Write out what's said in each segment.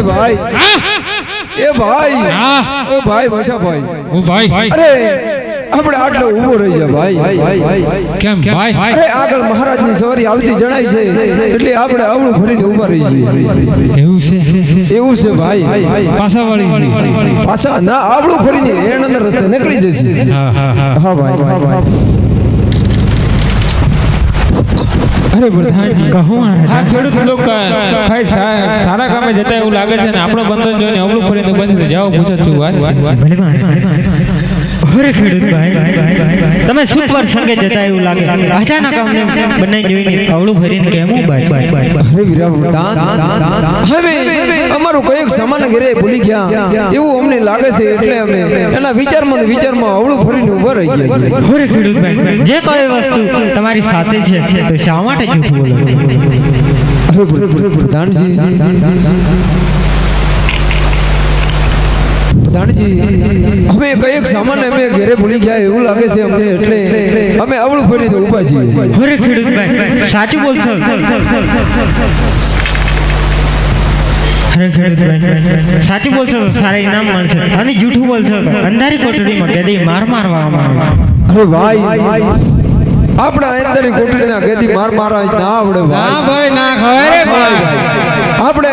ભાઈ એ ભાઈ ઓ ભાઈ ભાષા ભાઈ ઓ ભાઈ અરે આપણે આટલો ઊભો રહી જા ભાઈ કેમ ભાઈ અરે આગળ મહારાજની સવારી આવતી જણાય છે એટલે આપણે આવળું ભરીને ઊભા રહી છીએ એવું છે ભાઈ પાછા વળી પાછા ના આવળું ભરીને એના રસ્તે નીકળી જશે હા ભાઈ અરે પ્રધાનજી કહું આ ખેડૂત લોકો ખાઈ સારા કામે જતા એવું લાગે છે ને આપણો બંધન જોઈને અવળું ફરીને બંધ જાઓ પૂછો છું વાત અરે ખેડૂત ભાઈ તમે સુપર સંગે જતા એવું લાગે અચાનક અમને બંને જોઈને અવળું ફરીને કેમું ભાઈ અરે વીરા પ્રધાન હવે અમારું કઈક સામાન ઘરે ભૂલી ગયા એવું અમને લાગે છે એટલે અમે એના વિચારમાં અવળું ફરીને ઊભા રહી ગયા છે અરે ખેડૂત ભાઈ જે કોઈ વસ્તુ તમારી સાથે છે તો શા માટે જૂઠું બોલો અરે પ્રધાનજી અમે કઈક સામાન અમે ઘરે ભૂલી ગયા એવું લાગે છે અમને એટલે અમે અવળું ફરીને ઊભા છીએ અરે ખેડૂત ભાઈ સાચું બોલશો અરે ખેડૂત ભાઈ સાચું બોલશો તો સારા ઇનામ મળશે અને જૂઠું બોલશો તો અંધારી કોટડીમાં કેદી માર મારવામાં અરે ભાઈ આપણા અંધારી કોટડીના કેદી મારવા ના આવડે ના ભાઈ ના ખવાય રે ભાઈ આપણે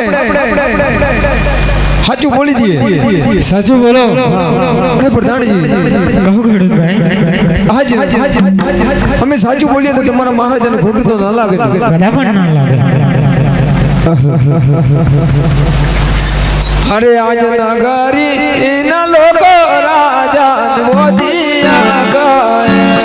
સાચું બોલી દઈએ સાચું બોલો અરે પ્રધાનજી કહો ખેડૂત ભાઈ હાજી અમે સાચું બોલીએ તો તમારા મહારાજાને ખોટું તો ના લાગે બધા પણ ના લાગે અરે આજ નગરી એના લોકો રાજા મોદિયા કરે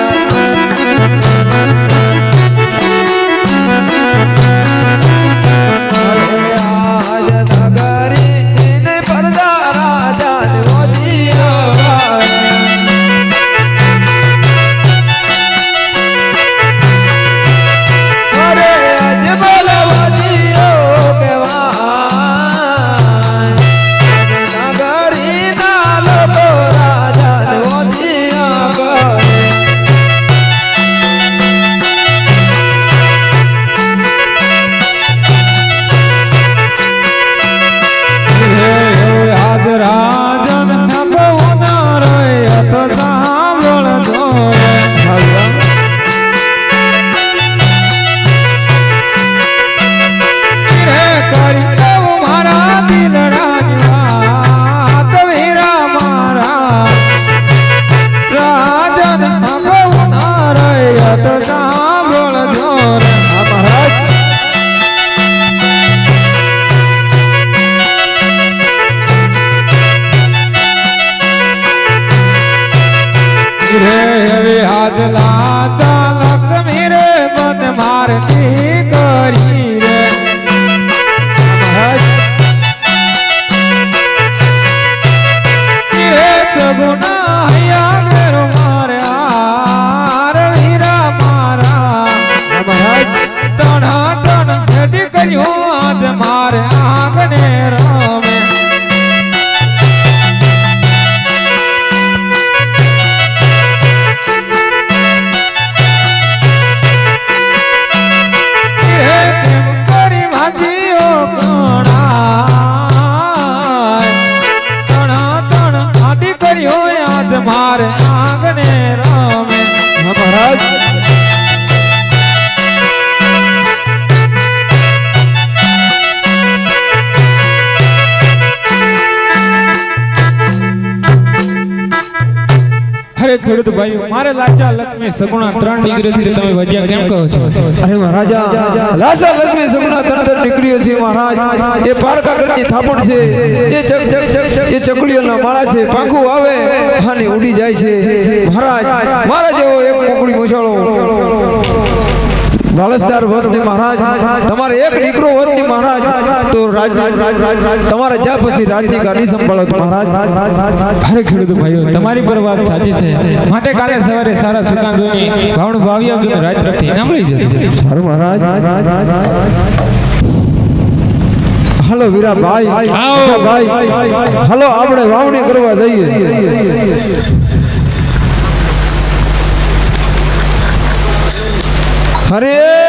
ખેડૂત ભાઈ મારે લાચા લક્ષ્મી સગુણા 3 ડિગ્રીથી તમે વજ્યા કેમ કરો છો અરે મહારાજા લાચા લક્ષ્મી સગુણા 3 ડિગ્રીઓ છે મહારાજ એ પારકા કરની થાપણ છે એ ચકલીઓના માળા છે પાંખું આવે અને ઉડી જાય છે મહારાજ મારા જેવો એક મોકળી મોછાળો વાલસદાર વતની મહારાજ તમારે એક દીકરો વતની મહારાજ તો તમારે જ્યાં પછી રાજની ગાડી સંભાળો મહારાજ અરે ખેડૂત ભાઈઓ તમારી પર વાત સાચી છે માટે કાલે સવારે સારા સુકાન જોઈને ભાવણું ભાવી આવજો ને રાત તરફથી ઇનામ લઈ જજો સારું મહારાજ હાલો વીરા ભાઈ હાલો આપણે વાવણી કરવા જઈએ અરે